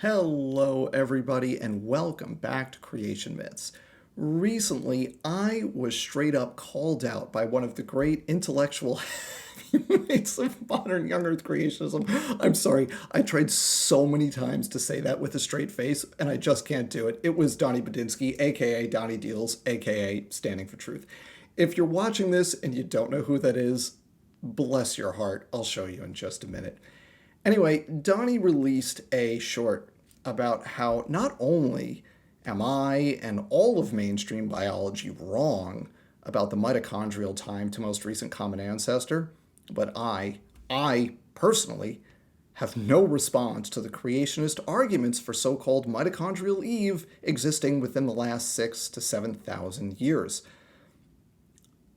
Hello, everybody, and welcome back to Creation Myths. Recently, I was straight up called out by one of the great intellectual heavyweights of modern young earth creationism. I'm sorry, I tried so many times to say that with a straight face, and I just can't do it. It was Donnie Badinsky, aka Donnie Deals, aka Standing for Truth. If you're watching this and you don't know who that is, bless your heart. I'll show you in just a minute. Anyway, Donnie released a short about how not only am I and all of mainstream biology wrong about the mitochondrial time to most recent common ancestor, but I personally have no response to the creationist arguments for so-called mitochondrial Eve existing within the last 6,000 to 7,000 years.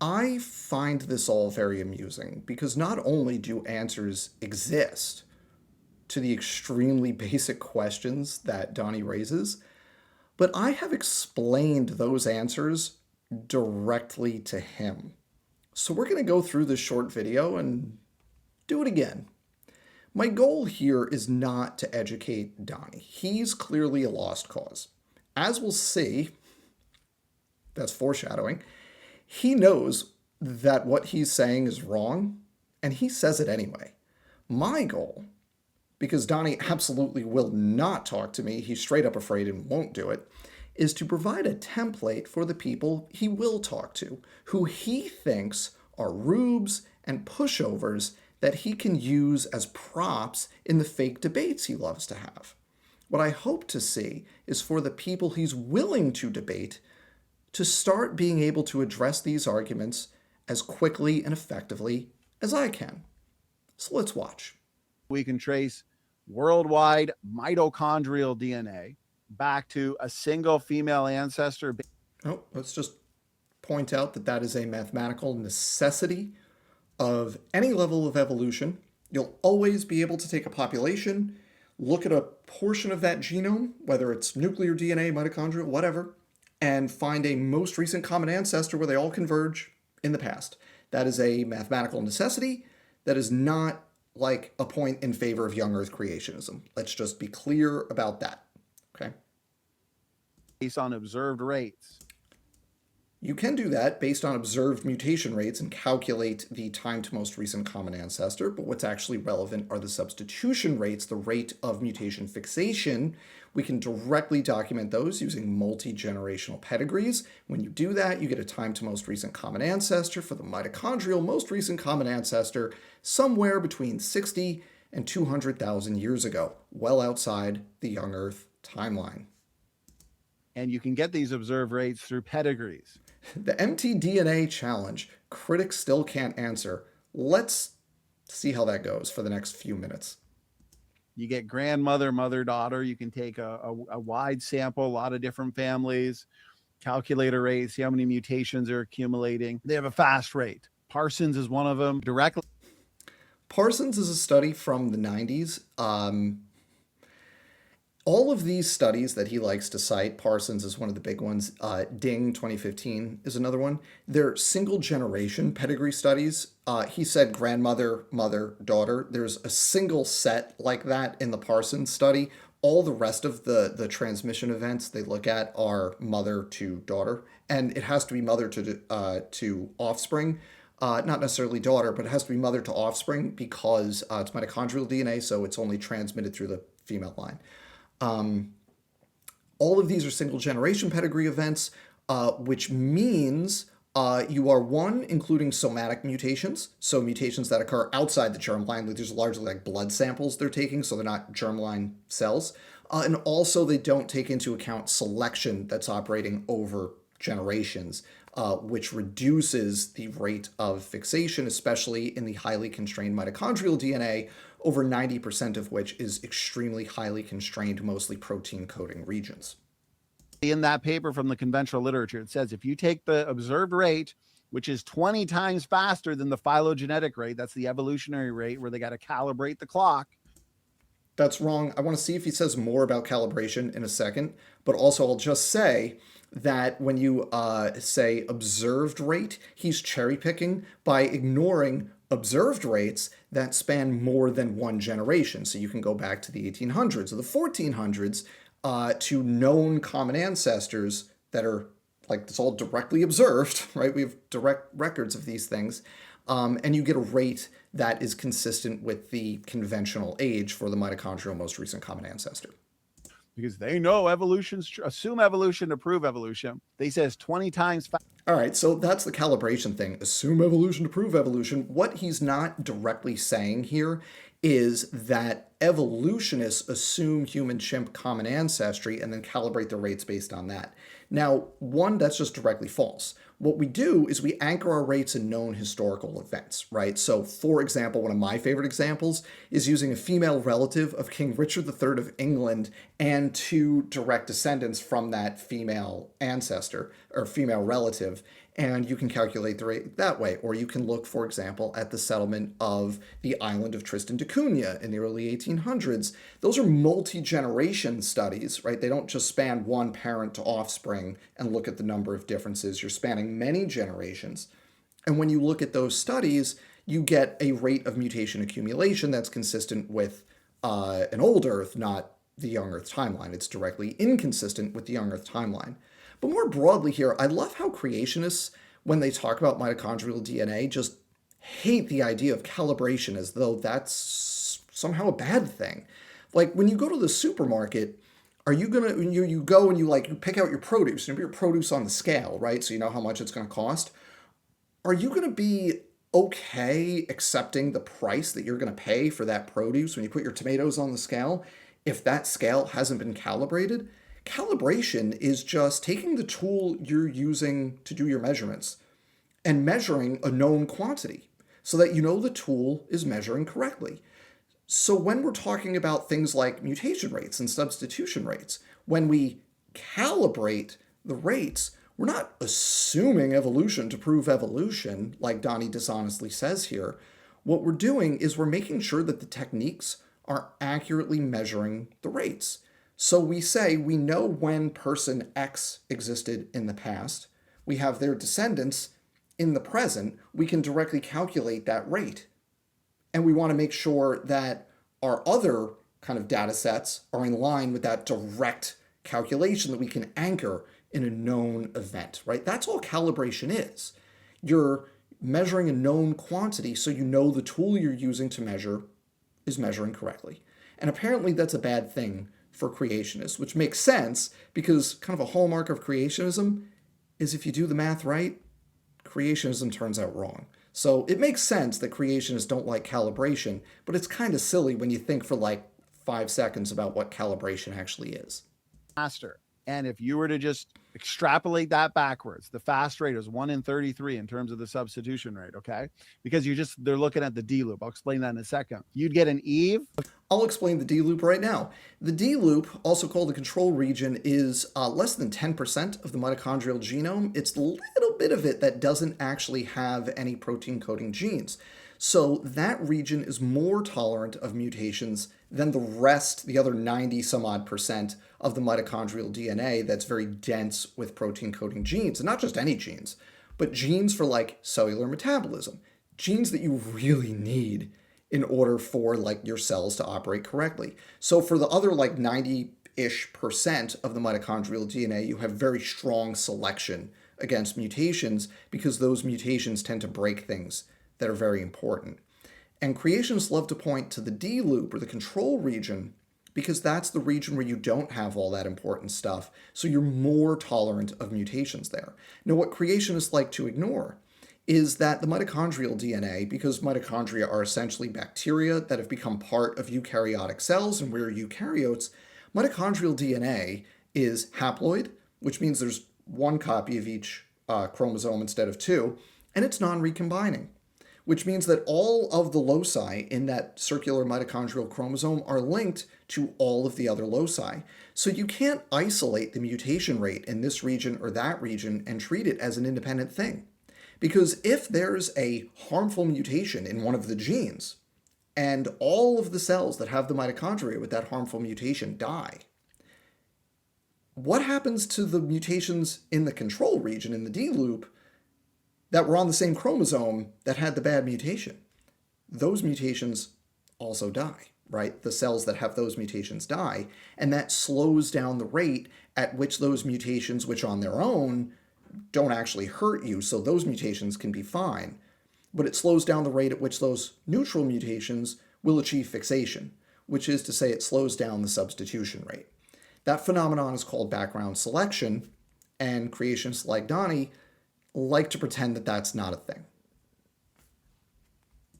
I find this all very amusing because not only do answers exist to the extremely basic questions that Donnie raises, but I have explained those answers directly to him. So we're going to go through this short video and do it again. My goal here is not to educate Donnie. He's clearly a lost cause. As we'll see, that's foreshadowing, he knows that what he's saying is wrong, and he says it anyway. My goal, because Donnie absolutely will not talk to me, he's straight up afraid and won't do it, is to provide a template for the people he will talk to, who he thinks are rubes and pushovers that he can use as props in the fake debates he loves to have. What I hope to see is for the people he's willing to debate to start being able to address these arguments as quickly and effectively as I can. So let's watch. We can trace worldwide mitochondrial DNA back to a single female ancestor. Oh, let's just point out that that is a mathematical necessity of any level of evolution. You'll always be able to take a population, look at a portion of that genome, whether it's nuclear DNA, mitochondrial, whatever, and find a most recent common ancestor where they all converge in the past. That is a mathematical necessity. That is not like a point in favor of young earth creationism. Let's just be clear about that, okay? Based on observed rates. You can do that based on observed mutation rates and calculate the time to most recent common ancestor, but what's actually relevant are the substitution rates, the rate of mutation fixation. We can directly document those using multi-generational pedigrees. When you do that, you get a time to most recent common ancestor for the mitochondrial most recent common ancestor somewhere between 60 and 200,000 years ago, well outside the young Earth timeline. And you can get these observed rates through pedigrees. The mtDNA challenge, critics still can't answer. Let's see how that goes for the next few minutes. You get grandmother, mother, daughter. You can take a wide sample, a lot of different families, calculate a rate, see how many mutations are accumulating. They have a fast rate. Parsons is one of them. Directly. Parsons is a study from the 90s. All of these studies that he likes to cite, Parsons is one of the big ones, Ding 2015 is another one, they're single generation pedigree studies. He said grandmother, mother, daughter. There's a single set like that in the Parsons study. All the rest of the transmission events they look at are mother to daughter, and it has to be mother to offspring. Not necessarily daughter, but it has to be mother to offspring because it's mitochondrial DNA, so it's only transmitted through the female line. All of these are single generation pedigree events, which means you are one, including somatic mutations, so mutations that occur outside the germline. These are largely like blood samples they're taking, so they're not germline cells. And also they don't take into account selection that's operating over generations, which reduces the rate of fixation, especially in the highly constrained mitochondrial DNA, over 90% of which is extremely highly constrained, mostly protein coding regions. In that paper from the conventional literature, it says if you take the observed rate, which is 20 times faster than the phylogenetic rate, that's the evolutionary rate where they got to calibrate the clock. That's wrong. I want to see if he says more about calibration in a second, but also I'll just say that when you say observed rate, he's cherry picking by ignoring observed rates that span more than one generation. So you can go back to the 1800s or the 1400s to known common ancestors that are like it's all directly observed, right? We have direct records of these things. And you get a rate that is consistent with the conventional age for the mitochondrial most recent common ancestor. Because they know assume evolution to prove evolution. They say it's 20 times faster. All right, so that's the calibration thing. Assume evolution to prove evolution. What he's not directly saying here is that evolutionists assume human chimp common ancestry and then calibrate their rates based on that. Now, one, that's just directly false. What we do is we anchor our rates in known historical events, right? So, for example, one of my favorite examples is using a female relative of King Richard III of England and two direct descendants from that female ancestor or female relative, and you can calculate the rate that way. Or you can look, for example, at the settlement of the island of Tristan da Cunha in the early 1800s. Those are multi-generation studies, right? They don't just span one parent to offspring and look at the number of differences. You're spanning many generations. And when you look at those studies, you get a rate of mutation accumulation that's consistent with an old Earth, not the young Earth timeline. It's directly inconsistent with the young Earth timeline. But more broadly here, I love how creationists, when they talk about mitochondrial DNA, just hate the idea of calibration as though that's somehow a bad thing. Like when you go to the supermarket, are you gonna you go and you pick out your produce, and you put your produce on the scale, right? So you know how much it's gonna cost. Are you gonna be okay accepting the price that you're gonna pay for that produce when you put your tomatoes on the scale if that scale hasn't been calibrated? Calibration is just taking the tool you're using to do your measurements and measuring a known quantity so that you know the tool is measuring correctly. So when we're talking about things like mutation rates and substitution rates, when we calibrate the rates, we're not assuming evolution to prove evolution, like Donnie dishonestly says here. What we're doing is we're making sure that the techniques are accurately measuring the rates. So we say we know when person X existed in the past. We have their descendants in the present. We can directly calculate that rate. And we want to make sure that our other kind of data sets are in line with that direct calculation that we can anchor in a known event, right? That's all calibration is. You're measuring a known quantity so you know the tool you're using to measure is measuring correctly. And apparently that's a bad thing for creationists, which makes sense because kind of a hallmark of creationism is if you do the math right, creationism turns out wrong. So it makes sense that creationists don't like calibration, but it's kind of silly when you think for like 5 seconds about what calibration actually is. Faster. And if you were to just extrapolate that backwards, the fast rate is 1 in 33 in terms of the substitution rate, okay? Because they're looking at the D loop. I'll explain that in a second. You'd get an Eve. I'll explain the D loop right now. The D loop, also called the control region, is less than 10% of the mitochondrial genome. It's a little bit of it that doesn't actually have any protein coding genes. So that region is more tolerant of mutations than the rest, the other 90 some odd percent of the mitochondrial DNA that's very dense with protein coding genes. And not just any genes, but genes for like cellular metabolism, genes that you really need in order for like your cells to operate correctly. So for the other like 90-ish percent of the mitochondrial DNA, you have very strong selection against mutations because those mutations tend to break things that are very important. And creationists love to point to the D loop or the control region because that's the region where you don't have all that important stuff, so you're more tolerant of mutations there. Now, what creationists like to ignore is that the mitochondrial DNA, because mitochondria are essentially bacteria that have become part of eukaryotic cells, and we're eukaryotes, mitochondrial DNA is haploid, which means there's one copy of each chromosome instead of two, and it's non-recombining, which means that all of the loci in that circular mitochondrial chromosome are linked to all of the other loci. So you can't isolate the mutation rate in this region or that region and treat it as an independent thing. Because if there's a harmful mutation in one of the genes, and all of the cells that have the mitochondria with that harmful mutation die, what happens to the mutations in the control region, in the D loop, that were on the same chromosome that had the bad mutation? those mutations also die, right? The cells that have those mutations die, and that slows down the rate at which those mutations, which on their own don't actually hurt you, so those mutations can be fine, but it slows down the rate at which those neutral mutations will achieve fixation, which is to say it slows down the substitution rate. That phenomenon is called background selection, and creationists like Donnie like to pretend that that's not a thing.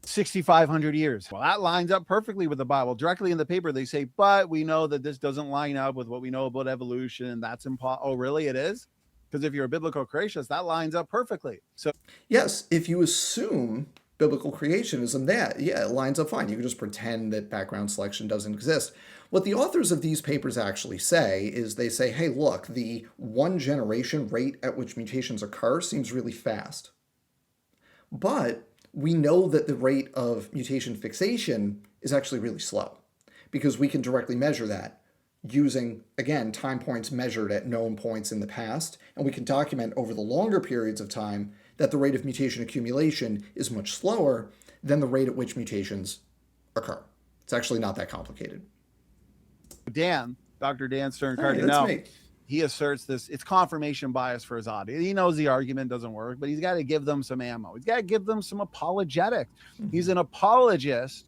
6,500 years. Well, that lines up perfectly with the Bible. Directly in the paper, they say, but we know that this doesn't line up with what we know about evolution, and that's impossible. Oh, really? It is? Because if you're a biblical creationist, that lines up perfectly. So, yes, if you assume biblical creationism, it lines up fine. You can just pretend that background selection doesn't exist. What the authors of these papers actually say is they say, hey, look, the one generation rate at which mutations occur seems really fast. But we know that the rate of mutation fixation is actually really slow because we can directly measure that using, again, time points measured at known points in the past, and we can document over the longer periods of time that the rate of mutation accumulation is much slower than the rate at which mutations occur. It's actually not that complicated. Dr. Dan Stern, he asserts this, it's confirmation bias for his audience. He knows the argument doesn't work, but he's got to give them some ammo. He's got to give them some apologetics. Mm-hmm. He's an apologist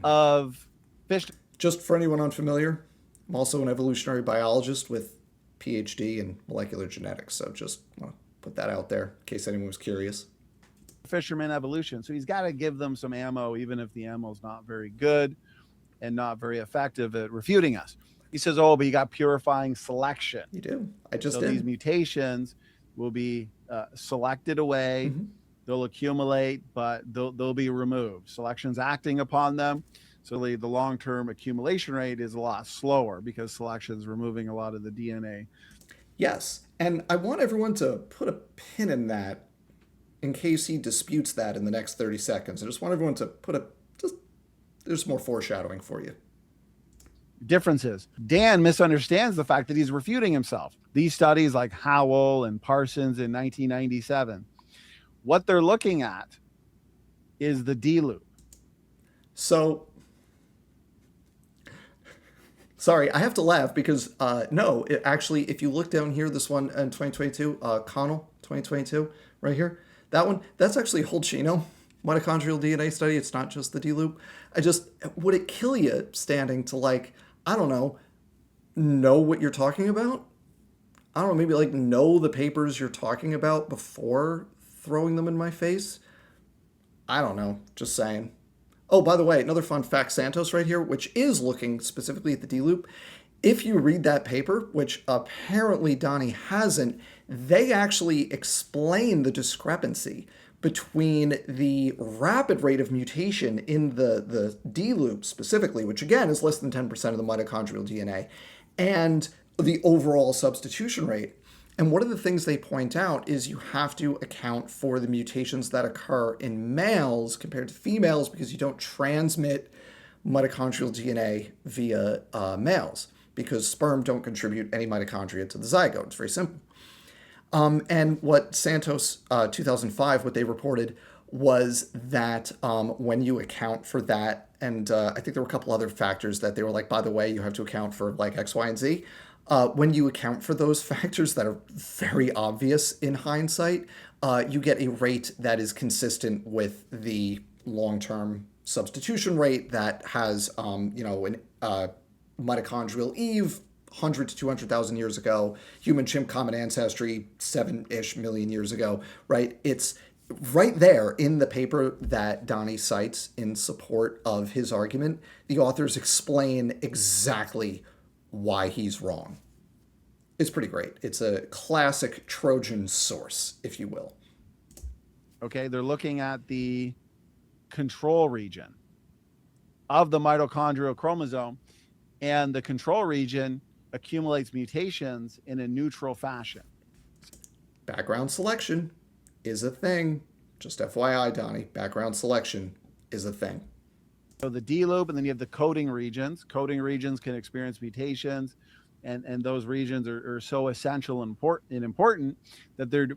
of fish. Just for anyone unfamiliar, I'm also an evolutionary biologist with PhD in molecular genetics. So just want to put that out there in case anyone was curious. Fisherman evolution. So he's got to give them some ammo, even if the ammo is not very good and not very effective at refuting us. He says, oh, but you got purifying selection. You do. I just so did. These mutations will be selected away. Mm-hmm. They'll accumulate, but they'll be removed. Selection's acting upon them. So the long-term accumulation rate is a lot slower because selection's removing a lot of the DNA. Yes. And I want everyone to put a pin in that in case he disputes that in the next 30 seconds. I just want everyone to there's more foreshadowing for you. Differences. Dan misunderstands the fact that he's refuting himself. These studies like Howell and Parsons in 1997, what they're looking at is the D loop. So, sorry, I have to laugh because no, actually, if you look down here, this one in 2022, Connell 2022, right here, that one, that's actually a whole genome mitochondrial DNA study. It's not just the D loop. Would it kill you standing to I don't know what you're talking about? I don't know, maybe know the papers you're talking about before throwing them in my face? I don't know, just saying. Oh, by the way, another fun fact, Santos right here, which is looking specifically at the D loop. If you read that paper, which apparently Donnie hasn't, they actually explain the discrepancy between the rapid rate of mutation in the D loop specifically, which again is less than 10% of the mitochondrial DNA, and the overall substitution rate. And one of the things they point out is you have to account for the mutations that occur in males compared to females because you don't transmit mitochondrial DNA via males because sperm don't contribute any mitochondria to the zygote. It's very simple. And what Santos 2005, what they reported was that when you account for that, and I think there were a couple other factors that they were by the way, you have to account for X, Y, and Z. When you account for those factors that are very obvious in hindsight, you get a rate that is consistent with the long-term substitution rate that has, an mitochondrial Eve 100 to 200,000 years ago, human chimp common ancestry 7-ish million years ago, right? It's right there in the paper that Donnie cites in support of his argument. The authors explain exactly why he's wrong. It's pretty great. It's a classic Trojan source, if you will. Okay, they're looking at the control region of the mitochondrial chromosome, and the control region accumulates mutations in a neutral fashion. Background selection is a thing. Just FYI, Donnie, background selection is a thing. So the D loop, and then you have the coding regions. Coding regions can experience mutations, and those regions are so essential and important that there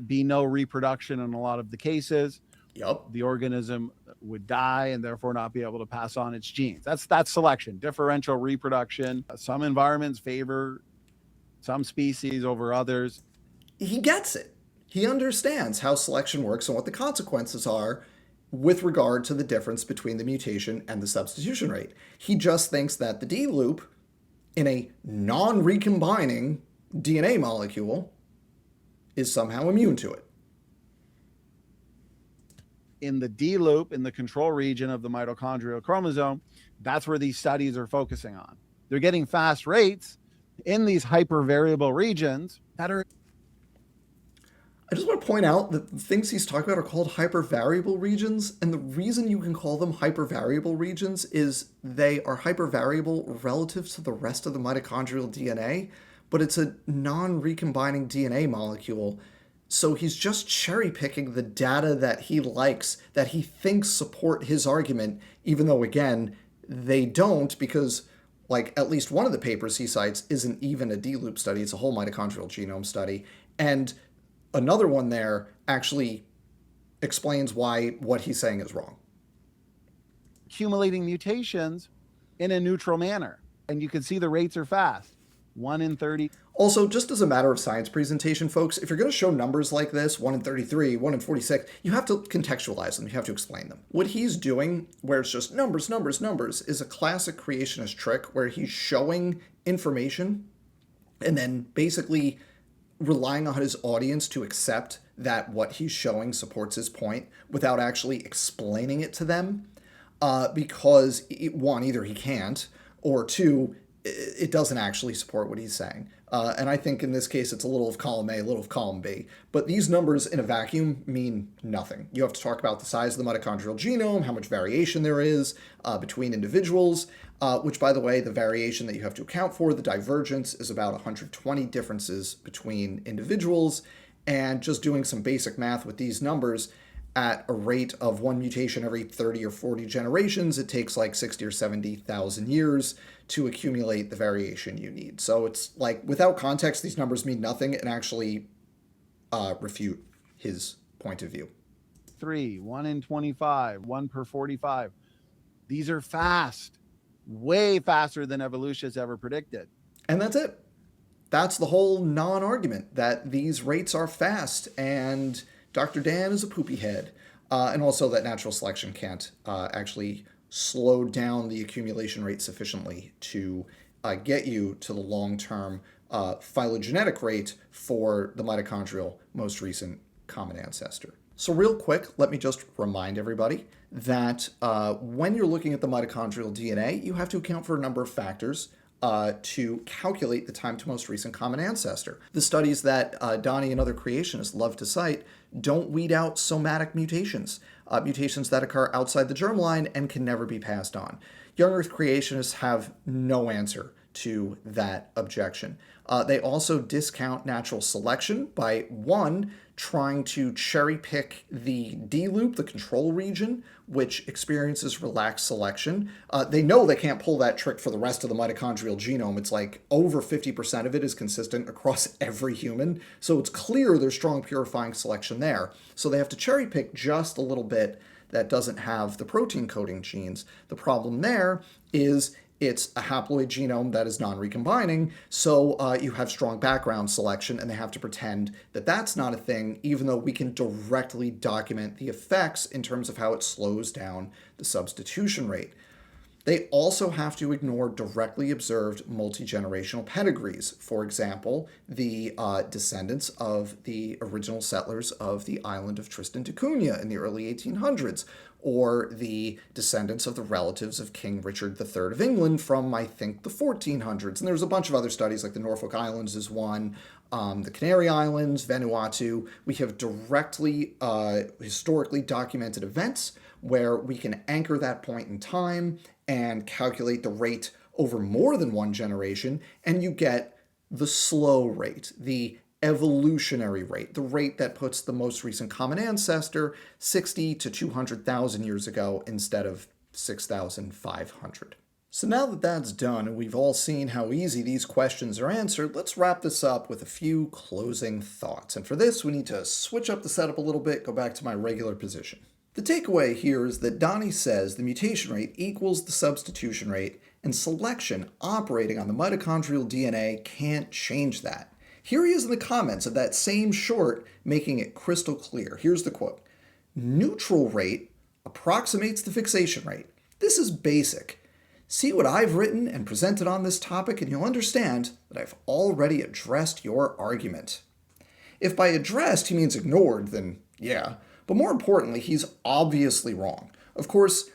be no reproduction in a lot of the cases. Yep. The organism would die and therefore not be able to pass on its genes. That's selection, differential reproduction. Some environments favor some species over others. He gets it. He understands how selection works and what the consequences are with regard to the difference between the mutation and the substitution rate. He just thinks that the D loop in a non-recombining DNA molecule is somehow immune to it. In the D loop, in the control region of the mitochondrial chromosome, that's where these studies are focusing on. They're getting fast rates in these hypervariable regions that are. I just want to point out that the things he's talking about are called hypervariable regions, and the reason you can call them hypervariable regions is they are hypervariable relative to the rest of the mitochondrial DNA, but it's a non-recombining DNA molecule. So he's just cherry picking the data that he likes, that he thinks support his argument, even though, again, they don't, because like at least one of the papers he cites isn't even a D-loop study, it's a whole mitochondrial genome study. And another one there actually explains why what he's saying is wrong. Accumulating mutations in a neutral manner. And you can see the rates are fast. 1 in 30. Also, just as a matter of science presentation, folks, if you're going to show numbers like this, 1 in 33, 1 in 46, you have to contextualize them. You have to explain them. What he's doing, where it's just numbers, numbers, numbers, is a classic creationist trick where he's showing information and then basically relying on his audience to accept that what he's showing supports his point without actually explaining it to them, because one, either he can't, or two, it doesn't actually support what he's saying. And I think in this case, it's a little of column A, a little of column B. But these numbers in a vacuum mean nothing. You have to talk about the size of the mitochondrial genome, how much variation there is between individuals, which, by the way, the variation that you have to account for, the divergence, is about 120 differences between individuals. And just doing some basic math with these numbers, at a rate of one mutation every 30 or 40 generations, it takes like 60 or 70,000 years to accumulate the variation you need. So it's like, without context, these numbers mean nothing and actually refute his point of view. 3, 1 in 25, 1 per 45. These are fast, way faster than evolution has ever predicted. And that's it. That's the whole non-argument, that these rates are fast and Dr. Dan is a poopy head. And also that natural selection can't actually slow down the accumulation rate sufficiently to get you to the long-term phylogenetic rate for the mitochondrial most recent common ancestor. So real quick, let me just remind everybody that when you're looking at the mitochondrial DNA, you have to account for a number of factors to calculate the time to most recent common ancestor. The studies that Donnie and other creationists love to cite don't weed out somatic mutations, mutations that occur outside the germline and can never be passed on. Young Earth creationists have no answer to that objection. They also discount natural selection by, one, trying to cherry pick the D loop, the control region, which experiences relaxed selection. They know they can't pull that trick for the rest of the mitochondrial genome. It's like over 50% of it is consistent across every human. So it's clear there's strong purifying selection there. So they have to cherry pick just a little bit that doesn't have the protein coding genes. The problem there is it's a haploid genome that is non-recombining, so you have strong background selection, and they have to pretend that that's not a thing, even though we can directly document the effects in terms of how it slows down the substitution rate. They also have to ignore directly observed multi-generational pedigrees. For example, the descendants of the original settlers of the island of Tristan da Cunha in the early 1800s, or the descendants of the relatives of King Richard III of England from, I think, the 1400s. And there's a bunch of other studies, like the Norfolk Islands is one, the Canary Islands, Vanuatu. We have directly, historically documented events where we can anchor that point in time and calculate the rate over more than one generation, and you get the slow rate, the evolutionary rate, the rate that puts the most recent common ancestor 60 to 200,000 years ago instead of 6,500. So now that that's done and we've all seen how easy these questions are answered, let's wrap this up with a few closing thoughts. And for this, we need to switch up the setup a little bit, go back to my regular position. The takeaway here is that Donnie says the mutation rate equals the substitution rate, and selection operating on the mitochondrial DNA can't change that. Here he is in the comments of that same short, making it crystal clear. Here's the quote. Neutral rate approximates the fixation rate. This is basic. See what I've written and presented on this topic, and you'll understand that I've already addressed your argument. If by addressed he means ignored, then yeah. But more importantly, he's obviously wrong. Of course,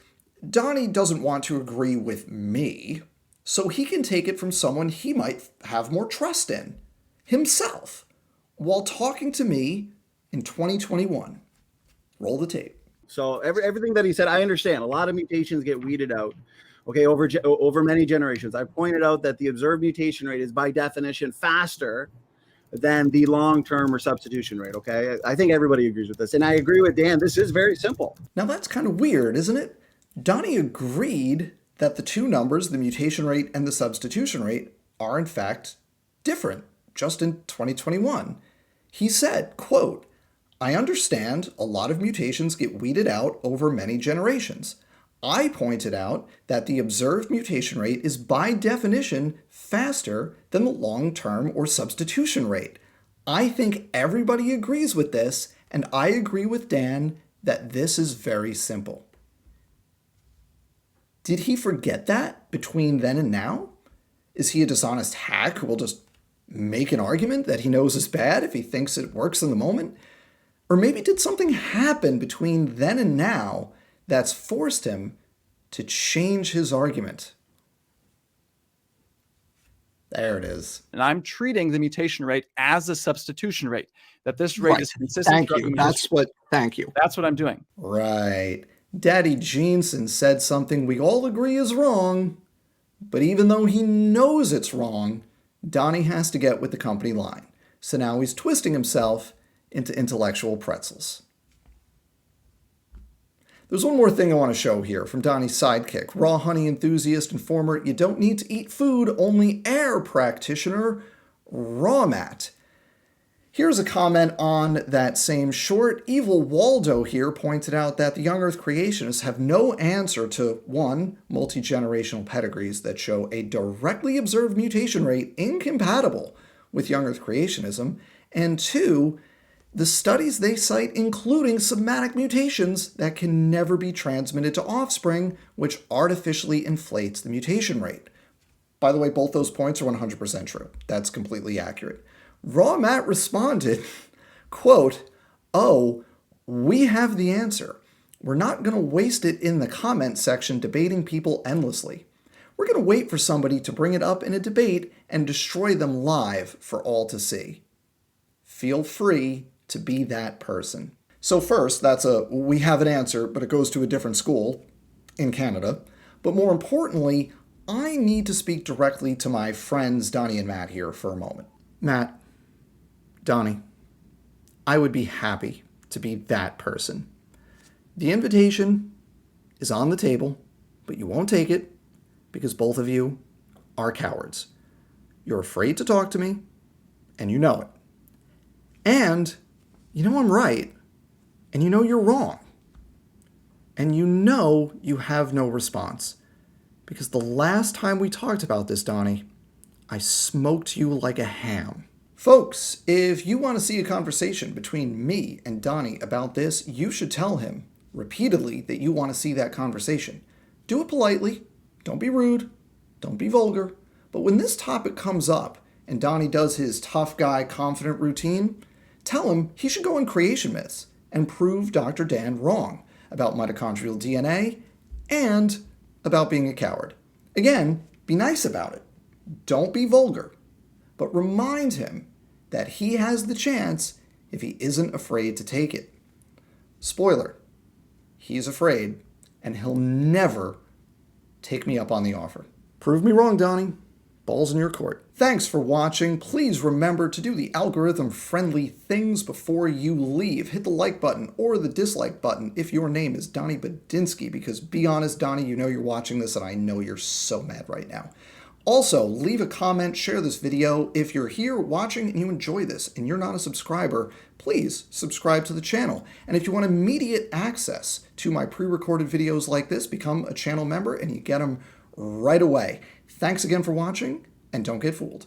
Donnie doesn't want to agree with me, so he can take it from someone he might have more trust in, himself, while talking to me in 2021. Roll the tape. So everything that he said, I understand. A lot of mutations get weeded out, okay, over many generations. I pointed out that the observed mutation rate is by definition faster than the long-term or substitution rate, okay? I think everybody agrees with this. And I agree with Dan. This is very simple. Now that's kind of weird, isn't it? Donnie agreed that the two numbers, the mutation rate and the substitution rate, are in fact different just in 2021. He said, quote, I understand a lot of mutations get weeded out over many generations. I pointed out that the observed mutation rate is by definition faster than the long-term or substitution rate. I think everybody agrees with this, and I agree with Dan that this is very simple. Did he forget that between then and now? Is he a dishonest hack who will just make an argument that he knows is bad if he thinks it works in the moment? Or maybe did something happen between then and now that's forced him to change his argument? There it is. And I'm treating the mutation rate as a substitution rate, that this rate Right. is consistent. Thank you. Thank you. That's what I'm doing. Right. Daddy Jeanson said something we all agree is wrong, but even though he knows it's wrong, Donnie has to get with the company line. So now he's twisting himself into intellectual pretzels. There's one more thing I want to show here from Donnie's sidekick, raw honey enthusiast and former you don't need to eat food, only air practitioner, Raw Matt. Here's a comment on that same short. Evil Waldo here pointed out that the young Earth creationists have no answer to, one, multi-generational pedigrees that show a directly observed mutation rate incompatible with young Earth creationism, and two, the studies they cite including somatic mutations that can never be transmitted to offspring, which artificially inflates the mutation rate. By the way, both those points are 100% true. That's completely accurate. Raw Matt responded, quote, oh, we have the answer. We're not going to waste it in the comment section debating people endlessly. We're going to wait for somebody to bring it up in a debate and destroy them live for all to see. Feel free to be that person. So first, that's we have an answer, but it goes to a different school in Canada. But more importantly, I need to speak directly to my friends Donnie and Matt here for a moment. Matt, Donnie, I would be happy to be that person. The invitation is on the table, but you won't take it because both of you are cowards. You're afraid to talk to me, and you know it. And you know I'm right, and you know you're wrong. And you know you have no response. Because the last time we talked about this, Donnie, I smoked you like a ham. Folks, if you want to see a conversation between me and Donnie about this, you should tell him repeatedly that you want to see that conversation. Do it politely. Don't be rude. Don't be vulgar. But when this topic comes up and Donnie does his tough guy confident routine, tell him he should go on Creation Myths and prove Dr. Dan wrong about mitochondrial DNA and about being a coward. Again, be nice about it. Don't be vulgar. But remind him that he has the chance if he isn't afraid to take it. Spoiler, he's afraid, and he'll never take me up on the offer. Prove me wrong, Donnie. Ball's in your court. Thanks for watching. Please remember to do the algorithm-friendly things before you leave. Hit the like button or the dislike button if your name is Donnie Badinsky, because be honest, Donnie, you know you're watching this, and I know you're so mad right now. Also, leave a comment, share this video. If you're here watching and you enjoy this and you're not a subscriber, please subscribe to the channel. And if you want immediate access to my pre-recorded videos like this, become a channel member and you get them right away. Thanks again for watching, and don't get fooled.